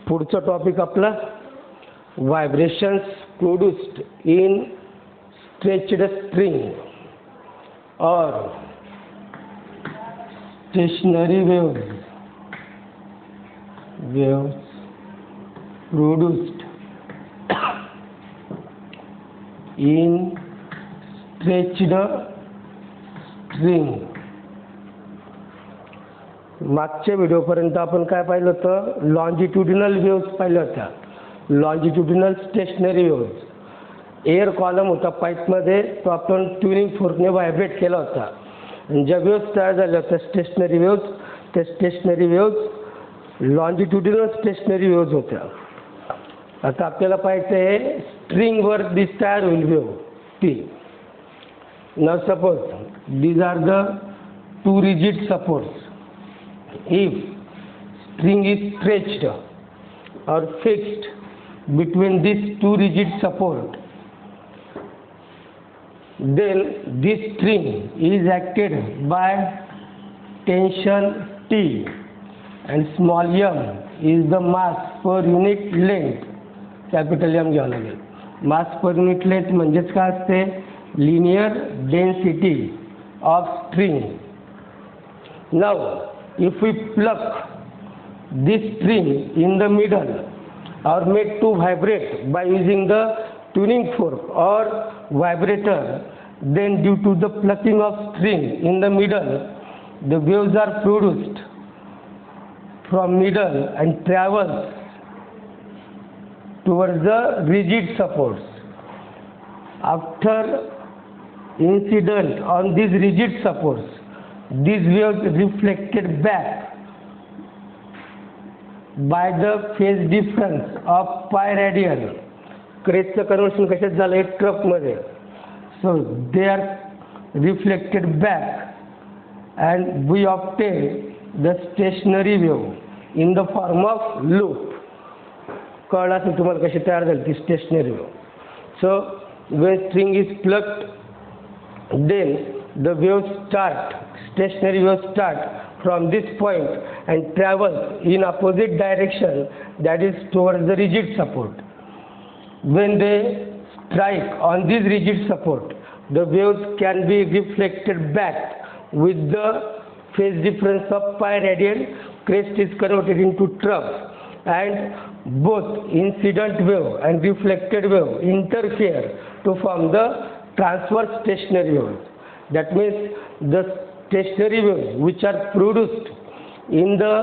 पुढचा टॉपिक आपला vibrations produced in stretched string और stationary waves produced in stretched string. मागच्या व्हिडिओपर्यंत आपण काय पाहिलं होतं? लॉन्जिट्युडिनल वेव्स पाहिल्या होत्या. Longitudinal stationery waves. Air column होता पाईपमध्ये, तो आपण ट्युनिंग फोर्कने व्हायब्रेट केला होता. आणि ज्या वेव्स तयार झाल्या होत्या स्टेशनरी वेव्स, त्या stationery waves longitudinal stationery waves होत्या. आता आपल्याला पाहायचं आहे स्ट्रिंगवर तयार होईल वेव्ह ती. Now suppose these are the two rigid supports. If string is stretched or fixed between these two rigid support, then this string is acted by tension T and small m is the mass per unit length. Capital M घ्यावं लागेल. Mass per unit length म्हणजेच काय असते? Linear density of string. Now if we pluck this string in the middle or made to vibrate by using the tuning fork or vibrator, then due to the plucking of string in the middle, the waves are produced from middle and travels towards the rigid supports. After incident on these rigid supports, these waves reflected back by the phase difference of pi radian. क्रेजचं conversion कशात झालं आहे? ट्रकमध्ये. So they are reflected back and we obtain the stationary wave in the form of loop. कळलं असेल तुम्हाला कशी तयार झाली ती stationary wave. So when string is plucked, then the wave start, stationary waves start from this point and travel in opposite direction, that is towards the rigid support. When they strike on this rigid support, the waves can be reflected back with the phase difference of pi radian. Crest is converted into trough and both incident wave and reflected wave interfere to form the transverse stationary waves. That means the stationary waves which are produced in the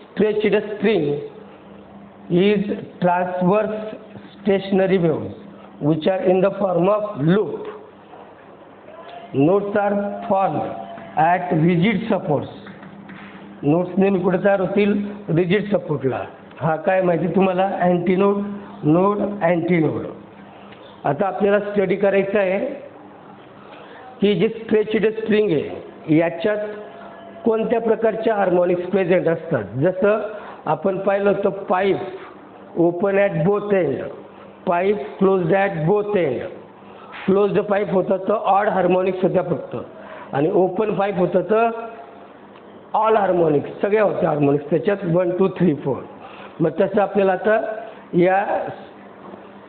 stretched string is transverse stationary waves which are in the form of loop. Nodes are formed at rigid supports. Nodes नेहमी कुठे तयार होतील? Rigid सपोर्टला. हा काय माहिती तुम्हाला? Antinode, node, antinode. आता आपल्याला स्टडी करायचं आहे की जी स्ट्रेच्ड स्ट्रिंग आहे याच्यात कोणत्या प्रकारच्या हार्मोनिक्स प्रेझेंट असतात. जसं आपण पाहिलं होतं pipe open at both end, pipe closed at both end. Closed pipe होतं तर ऑड हार्मोनिक्स होत्या फक्त, आणि ओपन पाईप होतं तर ऑल हार्मोनिक्स, सगळ्या होत्या हार्मोनिक्स त्याच्यात 1 2 3 4. मग तसं आपल्याला आता या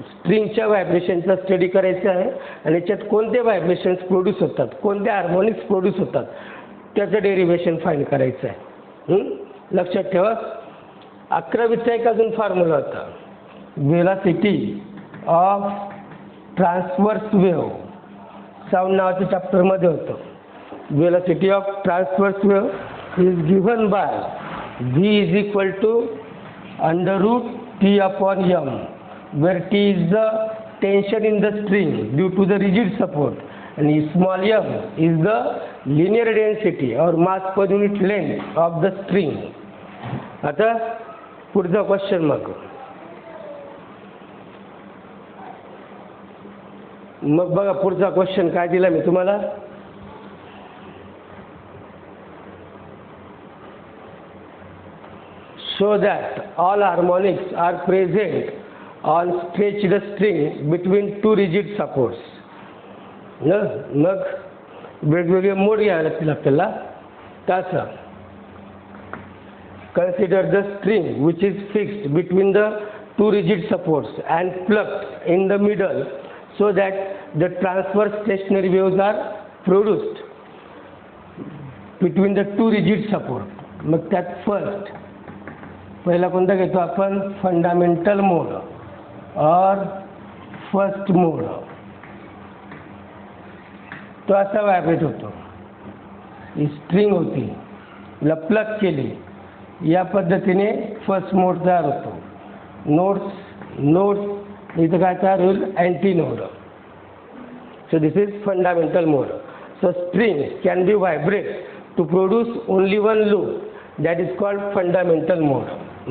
स्ट्रिंगच्या व्हायब्रेशनचा स्टडी करायचा आहे आणि याच्यात कोणते व्हायब्रेशन्स प्रोड्यूस होतात, कोणते हार्मोनिक्स प्रोड्यूस होतात, त्याचं डेरिव्हेशन फाईंड करायचं आहे. लक्षात ठेवा. 11वीचा एक अजून फॉर्म्युला होता, velocity of transverse wave. Sound नावाच्या चॅप्टरमध्ये होतं. Velocity of transverse wave is given by v is equal to √T/m, where T is the tension in the string due to the rigid support and small m is the linear density or mass per unit length of the string. आता पुढचा question मग बघा पुढचा question काय दिला मी तुम्हाला. So that all harmonics are present on stretched string between two rigid supports. मग वेगवेगळे मोड घ्यावे लागतील आपल्याला. तसं consider the string which is fixed between the two rigid supports and plucked in the middle so that the transverse stationary waves are produced between the two rigid support. मग त्यात first पहिला कोणता घेतो आपण, फंडामेंटल मोड और first मोड. तो असा vibrate होतो. ही स्ट्रिंग होती, प्लग केली, या पद्धतीने फर्स्ट मोड तयार होतो. नोड्स इथं काय तयार होईल, antinode. So this is fundamental mode. So string can be vibrate to produce only one loop, that is called fundamental mode.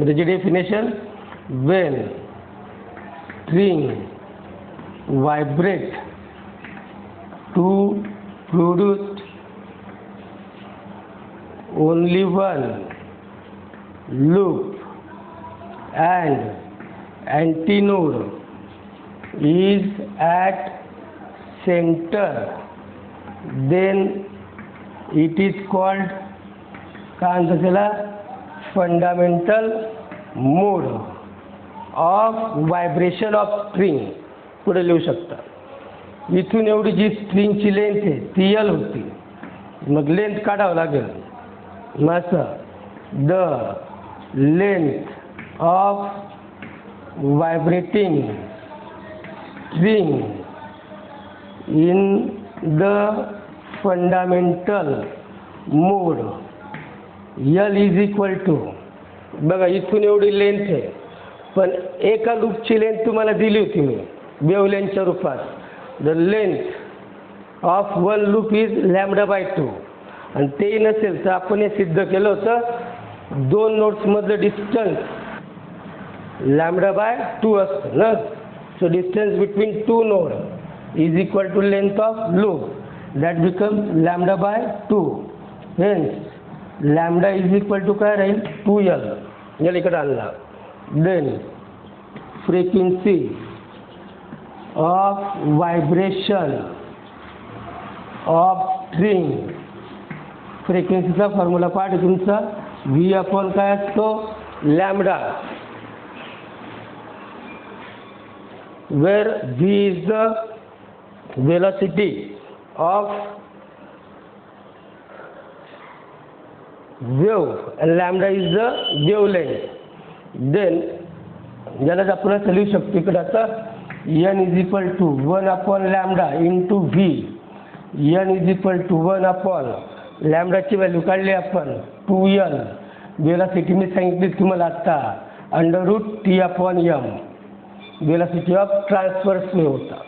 The definition: when string vibrate to produce only one loop and antinode is at center, then it is called काय म्हणतात त्याला, fundamental mode of vibration of string. पुढे लिहू शकता. इथून एवढी जी स्ट्रिंगची length आहे ती एल होती. मग लेंथ काढावं लागेल. मग असं the length of vibrating string in the fundamental mode L is equal to, बघा इथून एवढी लेंथ आहे, पण एका लूपची लेंथ तुम्हाला दिली होती मी वेव लेंथच्या रूपात. The length of one loop is λ/2. आणि ते नसेल तर आपण हे सिद्ध केलं होतं, दोन नोड्समधलं डिस्टन्स λ/2 असतं ना. So distance between two node is equal to length of loop, that becomes λ/2. Hence lambda is equal to काय राहील, 2L. याला इकडे आणला. Then frequency of vibration of string. फ्रिक्वेन्सीचा फॉर्म्युला पाठ आहे तुमचा, व्ही अपॉन काय असतो, lambda, where V is the velocity of wave and lambda is the wavelength. Then यालाच आपण असं लिहू शकतो इकडे आता, n is equal to 1 upon lambda into V. n is equal to 1 upon लॅम्डाची व्हॅल्यू काढली आपण 2L. वेलोसिटी मी सांगितली तुम्हाला आत्ता, √T upon m. Velocity of transverse wave होता.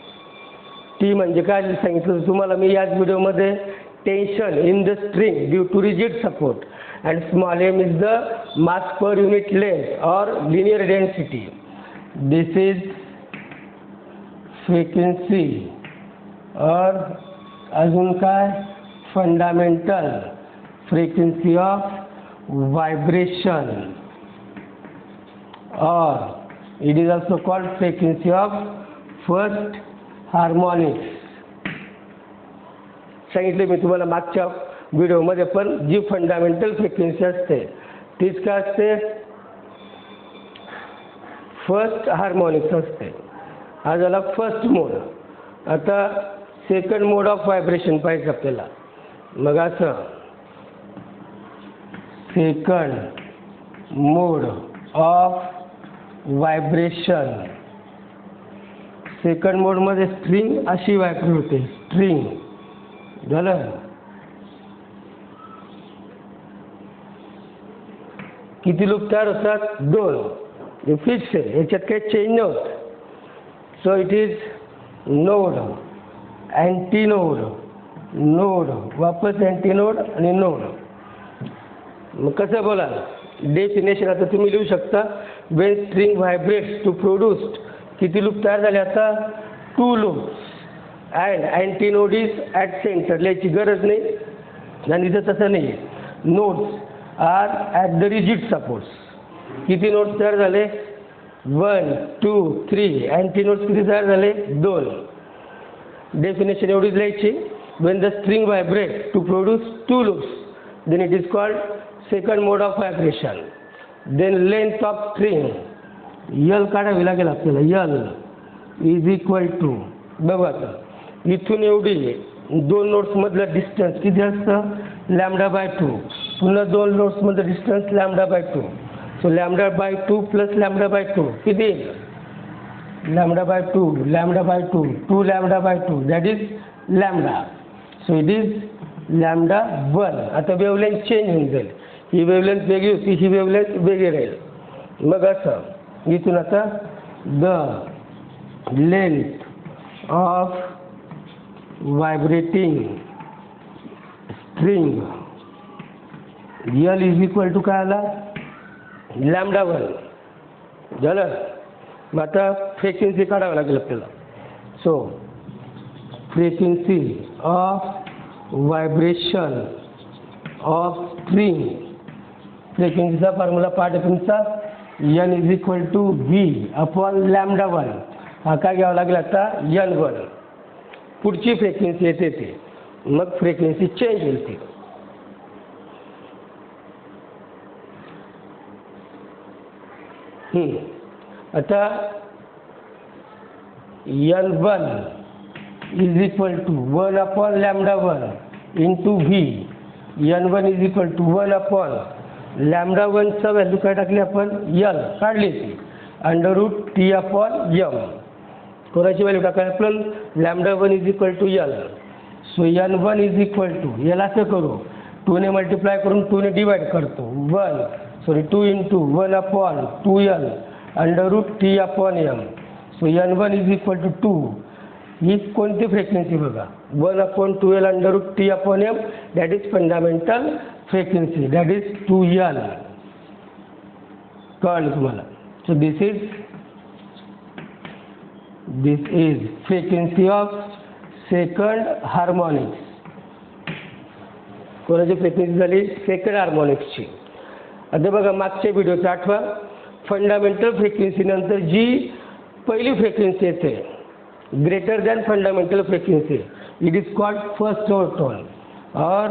टी म्हणजे काय सांगितलं तुम्हाला मी याच व्हिडिओमध्ये, tension in the string due to rigid support, and small m is the mass per unit length or linear density. This is frequency or अजून काय, fundamental frequency of vibration, or it is also called frequency of first harmonics. सांगितले मी तुम्हाला मागच्या व्हिडिओमध्ये, पण जी fundamental frequency असते तीच काय असते, फर्स्ट हार्मोनिक्स असते. हा झाला फर्स्ट मोड. आता सेकंड मोड ऑफ व्हायब्रेशन पाहिजे आपल्याला. मग असं second mode of vibration. Second मोडमध्ये स्ट्रिंग अशी व्हायब्रेट होते, स्ट्रिंग झालं. किती लूप तयार होतात, 2. हे फिक्स आहे, याच्यात काही चेंज नव्हतं. So it is node, antinode, node, वापस अँटीनोड आणि नोड. मग कसं बोला, डेफिनेशन आता तुम्ही लिहू शकता. When string vibrates to produced, किती लूप तयार झाले आता, 2 loops and antinode is at centre. लिहायची गरज नाही, आणि इथं तसं नाही आहे. Nodes are at the rigid supports. किती नोड्स तयार झाले, 1, 2, 3. अँटीनोड्स किती तयार झाले, 2. डेफिनेशन एवढीच लिहायची. When the string vibrate to produce 2 loops, then it is called second mode of vibration. Then length of string L काढावी लागेल आपल्याला. यल इज इक्वल टू, बघा आता इथून एवढी 2 नोट्समधलं डिस्टन्स किती असतं, λ/2. पुन्हा 2 नोट्समधलं डिस्टन्स λ/2. सो λ/2 प्लस λ/2 किती येईल, λ/2, λ/2, 2 λ/2, that is lambda. So it is λ1. आता वेवलेंथ चेंज होऊन जाईल. ही वेवलेंथ वेगळी होती, ही वेवलेंथ वेगळी राहील. मग असं इथून आता the length of vibrating string L is equal to काय आला, λ1 झालं. मग आता फ्रिक्वेन्सी काढावं लागेल आपल्याला. So frequency of vibration of string, फ्रिक्वेन्सीचा फॉर्म्युला पाठ आहे तुमचा, n is equal to v/λ1. हा काय घ्यावा लागेल आता, n1. पुढची फ्रिक्वेन्सी येते ते, मग फ्रिक्वेन्सी चेंज होईल ती. आता n1 is equal to 1/λ1 into v. n1 is equal to 1/λ1 चा व्हॅल्यू काय टाकली आपण, l काढली ती, √T/m. कोणाची व्हॅल्यू टाकायला आपण, λ1 is equal to l. So n1 is equal to, याला असं करू 2 ने मल्टिप्लाय करून 2 ने डिवाइड करतो, 2 into 1/2l √T/m. So n1 is equal to 2. ही कोणती फ्रिक्वेन्सी बघा, 1/2l √T/m, that is fundamental frequency, that is 2l. कळलं तुम्हाला. So this is frequency of second harmonics. कोणाची फ्रिक्वेन्सी झाली, सेकंड हार्मोनिक्सची. आता बघा मागच्या व्हिडिओचा आठवा, फंडामेंटल फ्रिक्वेन्सी नंतर जी पहिली फ्रिक्वेन्सी येते, greater than fundamental frequency, it is called first overtone, और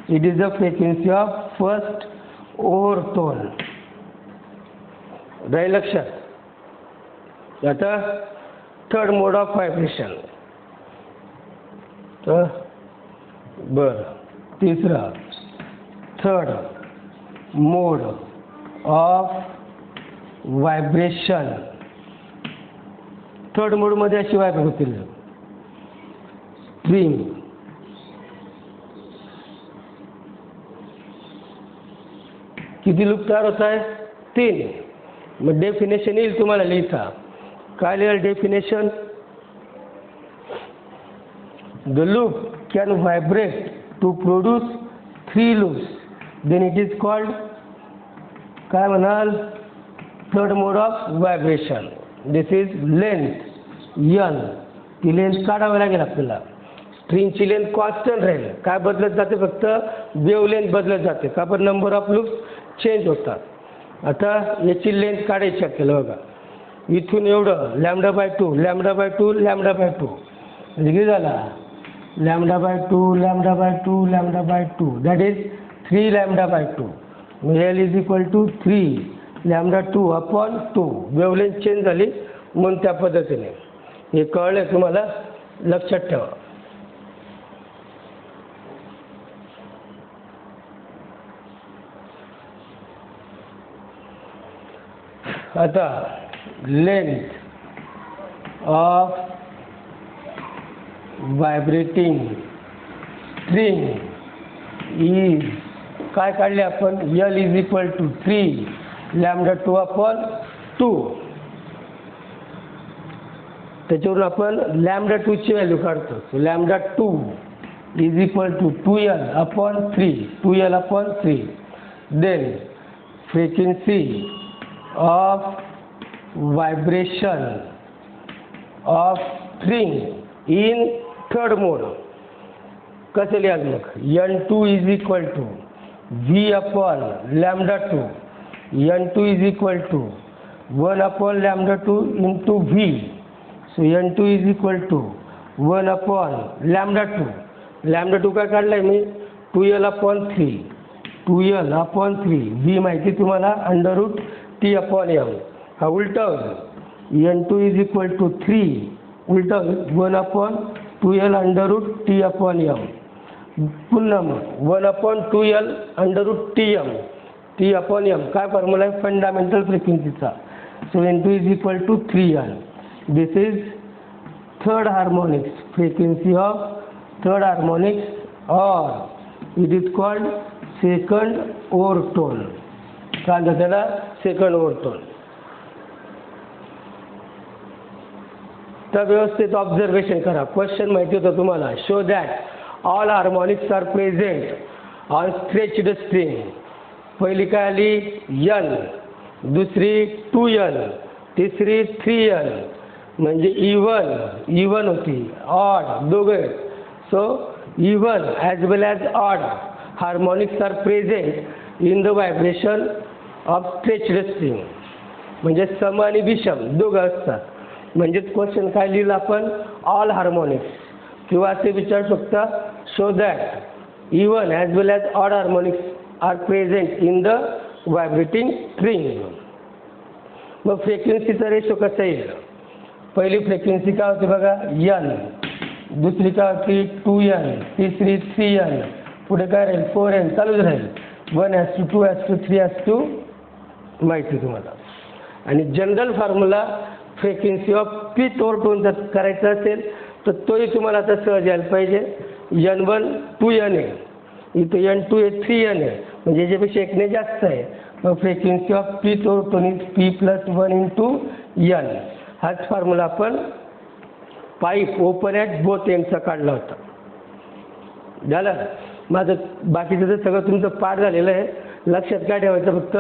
it is the frequency of first overtone. राहील लक्षात. आता थर्ड मोड ऑफ व्हायब्रेशन. तर बरं, तिसरा third mode of vibration. Third मोडमध्ये अशी व्हायब्रेट होतील, स्ट्रिंग किती लूप तयार होत आहे, 3. मग डेफिनेशन येईल तुम्हाला लिहिता. काय लिहाल definition, the loop can vibrate to produce 3 loops, then it is called काय म्हणाल, third mode of vibration. This is length n. ती लेंथ काढावी लागेल आपल्याला. स्ट्रिंगची लेंथ कॉन्स्टंट राहील, काय बदलत जाते, फक्त वेव लेंथ बदलत जाते, का पण नंबर ऑफ लूप्स चेंज होतात. आता याची लेंथ काढायची आपल्याला. बघा इथून एवढं λ/2 λ/2 λ/2 म्हणजे किती झाला, λ/2 λ/2 λ/2, that is 3 λ/2. l is equal to 3 λ2/2. Wavelength change झाली म्हणून त्या पद्धतीने. हे कळलं तुम्हाला, लक्षात ठेवा. आता length of vibrating string is काय काढले आपण, l इज इक्वल टू 3 λ2/2. त्याच्यावरून आपण λ2 ची व्हॅल्यू काढतो. So λ2 is equal to 2l/3, 2l/3. Then frequency of vibration of string in third mode. कसे लिहाल मग, n2 is equal to v/λ2. n2 is equal to 1/λ2 into v. So n2 is equal to 1/λ2. λ2 काय काढलाय मी, 2l/3. 2L upon 3, V माहिती तुम्हाला √T upon M. हा उलटा होईल, N2 इज इक्वल टू 3 उलटा होईल 1 upon 2L √T upon M. पुन्हा मग 1 upon 2L √TM, T upon M. काय फॉर्म्युला आहे फंडामेंटल फ्रिक्वेन्सीचा. So N2 is equal to 3L. This is third harmonics, frequency of third harmonics, और it is called second overtone. काय म्हणतात त्याला, second ओव्हरटोन. तर व्यवस्थित ऑब्झर्वेशन करा. क्वेश्चन माहिती होतं तुम्हाला. Show that all harmonics are present on stretched string. पहिली काय आली N, दुसरी 2L, तिसरी 3L, म्हणजे इवन होती, ऑड दोघे. So even as well as odd harmonics are present in the vibration of stretched string. म्हणजे सम आणि विषम दोघं असतात. म्हणजे क्वेश्चन काय लिहिलं आपण, ऑल हार्मोनिक्स, किंवा असे विचार शकता, show that even as well as odd harmonics are present in the vibrating string. मग फ्रिक्वेन्सीचा रेशो कसा येईल. पहिली फ्रिक्वेन्सी काय होती बघा N, दुसरी काय होती 2N, तिसरी 3N, पुढे काय राहील 4N, चालूच राहील. 1:2:3:2 माहिती तुम्हाला. आणि general formula frequency of pitch overtone जर करायचा असेल तर तोही तुम्हाला आता सहज यायला पाहिजे. N1 2N आहे, इथे N2 आहे 3N आहे, म्हणजे याच्यापेक्षा एकने जास्त आहे. मग frequency of pitch overtone is P+1 × N. हाच फॉर्म्युला आपण पाईप ओपन ॲट बोथ एंडचा काढला होता. झालं. माझं बाकीचं तर सगळं तुमचं पाठ झालेलं आहे. लक्षात काय ठेवायचं, फक्त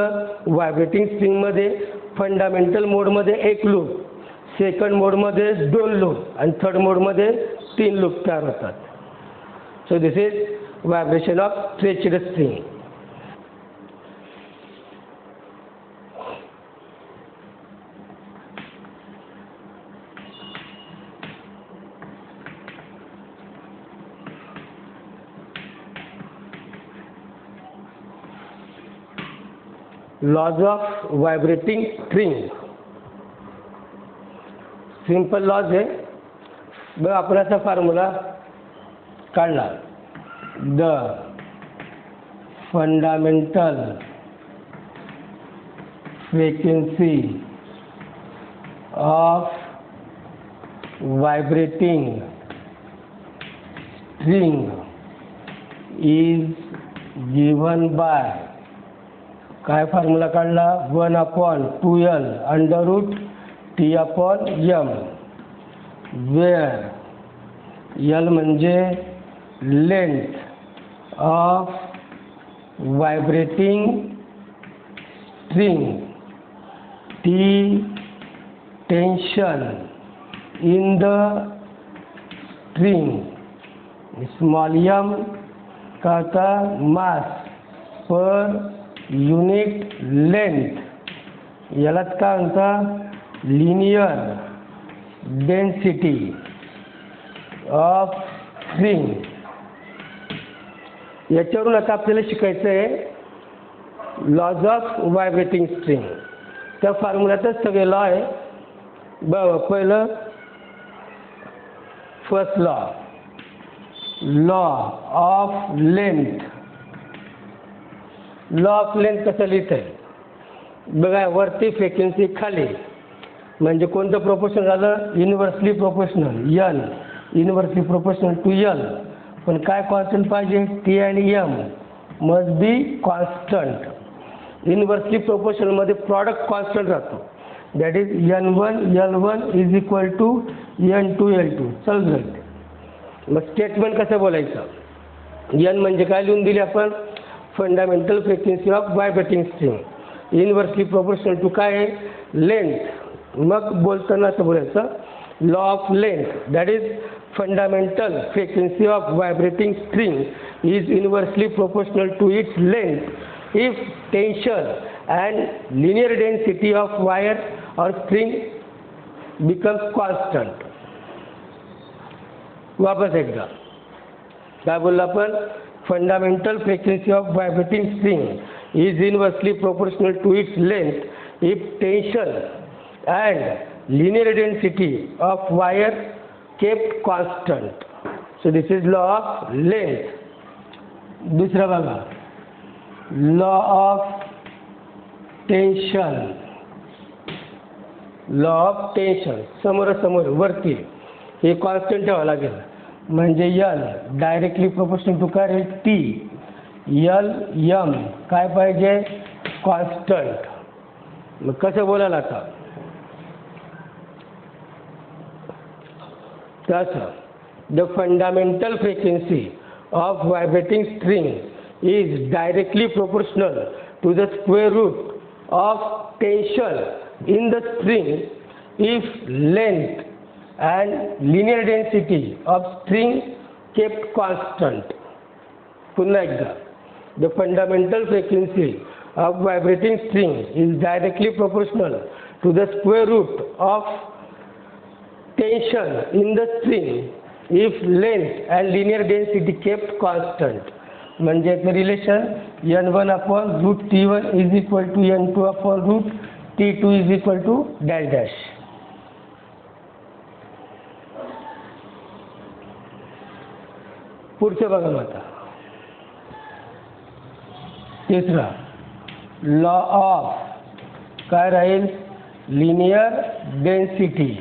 व्हायब्रेटिंग स्ट्रिंगमध्ये फंडामेंटल मोडमध्ये 1 लूप, सेकंड मोडमध्ये 2 लूप आणि थर्ड मोडमध्ये 3 लूप तयार होतात. So this is vibration of stretched string. Laws of vibrating string. Simple laws आहे बघ. आपण असा फॉर्म्युला काढला, the fundamental frequency of vibrating string is given by, काय फॉर्म्युला काढला 1/2L √T upon M, where L म्हणजे length of vibrating string, T tension in the string, small m का होता मास पर युनिट लेंथ, यालाच काय म्हणता linear density of string. याच्यावरून आता आपल्याला शिकायचं आहे लॉज ऑफ व्हायब्रेटिंग स्ट्रिंग. त्या फॉर्म्युल्यातच सगळे लॉ आहे. पहिलं first law of length. Law of length कसं लिहित आहे बघा. वरती फ्रिक्वेन्सी खाली, म्हणजे कोणतं प्रोपोर्शन झालं universally proportional N, universally proportional to L. पण काय कॉन्स्टंट पाहिजे, T आणि M must be constant. Universally प्रोपोर्शनलमध्ये प्रॉडक्ट कॉन्स्टंट राहतो. That is N1 L1 is equal to N2 L2. चल जाईल. मग स्टेटमेंट कसं बोलायचं. N म्हणजे काय लिहून दिली आपण, fundamental frequency of vibrating string, inversely proportional to काय आहे लेंथ. मग बोलताना असं बोलायचं law of length, that is fundamental frequency of vibrating string is inversely proportional to its length if tension and linear density of wire और string becomes constant. वापस एकदा काय बोललो आपण, fundamental frequency of vibrating string is inversely proportional to its length if tension and linear density of wire kept constant. So this is law of length. दूसरा बघा, law of tension. law of tension समोरासमोर वरती हे constant ठेवावं लागेल, म्हणजे L directly proportional to काय राहील T. L M काय पाहिजे कॉन्स्टंट. मग कसं बोलायला आता तसं, the fundamental frequency of vibrating string is directly proportional to the square root of tension in the string if length and linear density of string kept constant. पुन्हा एकदा, the fundamental frequency of vibrating string is directly proportional to the square root of tension in the string if length and linear density kept constant. म्हणजे ते relation n1 upon root t1 is equal to n2 upon root t2 is equal to dash dash. पुढचं बघा मग आता, तिसरा law of काय राहील linear density.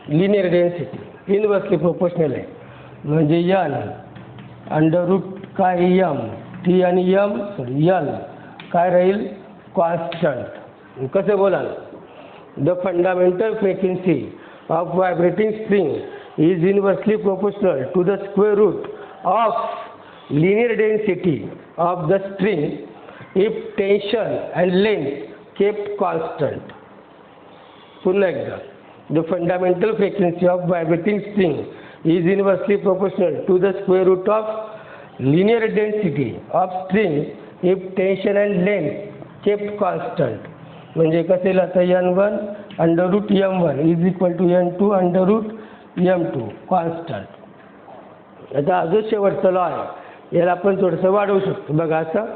Linear density inversely proportional आहे, म्हणजे n अंडर रूट काय m t आणि m सॉरी l काय राहील कॉन्स्टंट. कसं बोलाल, the fundamental frequency of vibrating string is inversely proportional to the square root of linear density of the string if tension and length kept constant. पुन्हा एकदा, द fundamental frequency of vibrating स्ट्रिंग is inversely proportional to the square root of linear density of string if tension and length kept constant. म्हणजे कसं येईल आता n1 under root m1 is equal to n2 under root m2 constant. आता अजून शेवटचं law आहे, याला आपण थोडंसं वाढवू शकतो. बघा असं,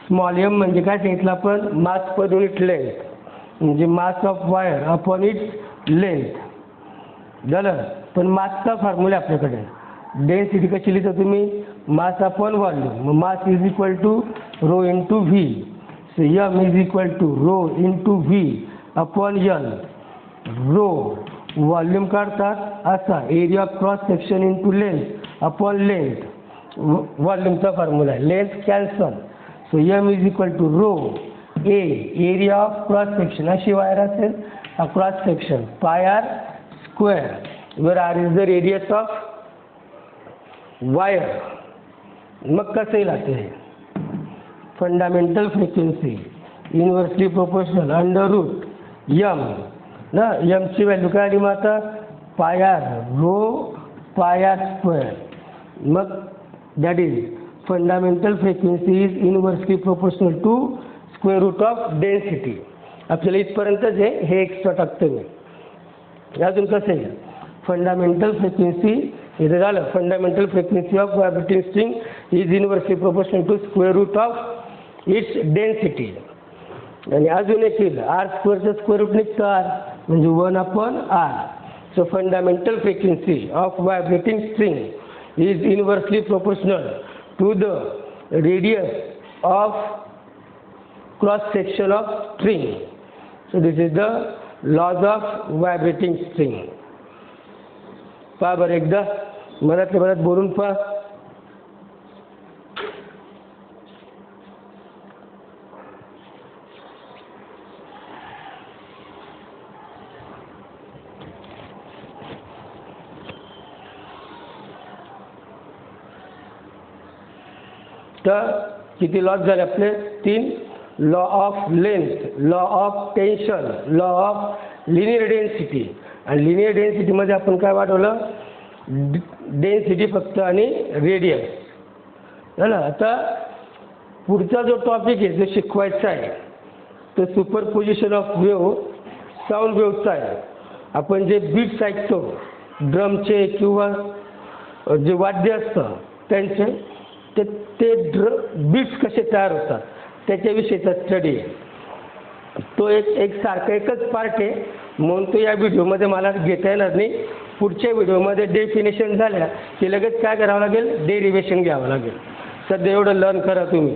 स्मॉल m म्हणजे काय सांगितलं आपण मास पर युनिट लेंथ, म्हणजे mass of wire upon its length झालं. पण मासचा फॉर्म्युला आपल्याकडे डेन्सिटी कशी लिहिता तुम्ही मास अपॉन व्हॉल्यूम. मग mass is equal to rho into V. So M is equal to rho into V upon L. Rho volume काढतात असा area of cross section into length upon length. व्हॉल्यूमचा formula आहे, length cancel. So M is equal to rho A area of cross section, अशी wire असेल cross section pi R square where r is the radius of wire. मग कसं येईल आता हे fundamental frequency inversely proportional under root m ना, m ची value काय आली मग आता pi R rho pi R square. मग that is fundamental frequency is inversely proportional to square root of density. आपल्याला इथपर्यंतच आहे, हे एक्स्ट्रा टाकतो मी. अजून कसं आहे फंडामेंटल फ्रिक्वेन्सी इथं झालं, fundamental frequency of vibrating string is inversely proportional to square root of its density. आणि अजून एक येईल आर स्क्वेअरचं स्क्वेअर रूट निघतं आर, म्हणजे 1 upon R. So fundamental frequency of vibrating string is inversely proportional to the radius of cross section of string. So this is the laws of vibrating string. पहा बरं एकदा मनातल्या मनात बोलून पहा. तर किती लॉज झाले आपले 3. Law of length, law of tension, law of linear density. आणि लिनियर डेन्सिटीमध्ये आपण काय वाढवलं डेन्सिटी फक्त आणि रेडियस झालं. आता पुढचा जो टॉपिक आहे जो शिकवायचा आहे तो सुपरपोजिशन ऑफ वेव्ह साऊंड वेव्हचा आहे. आपण जे बीट्स ऐकतो ड्रमचे किंवा जे वाद्य असतं त्यांचे ते ते बीट्स कसे तयार होतात त्याच्याविषयीचा स्टडी आहे. तो एकसारखा एकच पार्ट आहे म्हणून तो या व्हिडिओमध्ये मला घेता येणार नाही. पुढच्या व्हिडिओमध्ये डेफिनेशन झाल्या की लगेच काय करावं लागेल, डेरिवेशन घ्यावं लागेल. सध्या एवढं लर्न करा तुम्ही.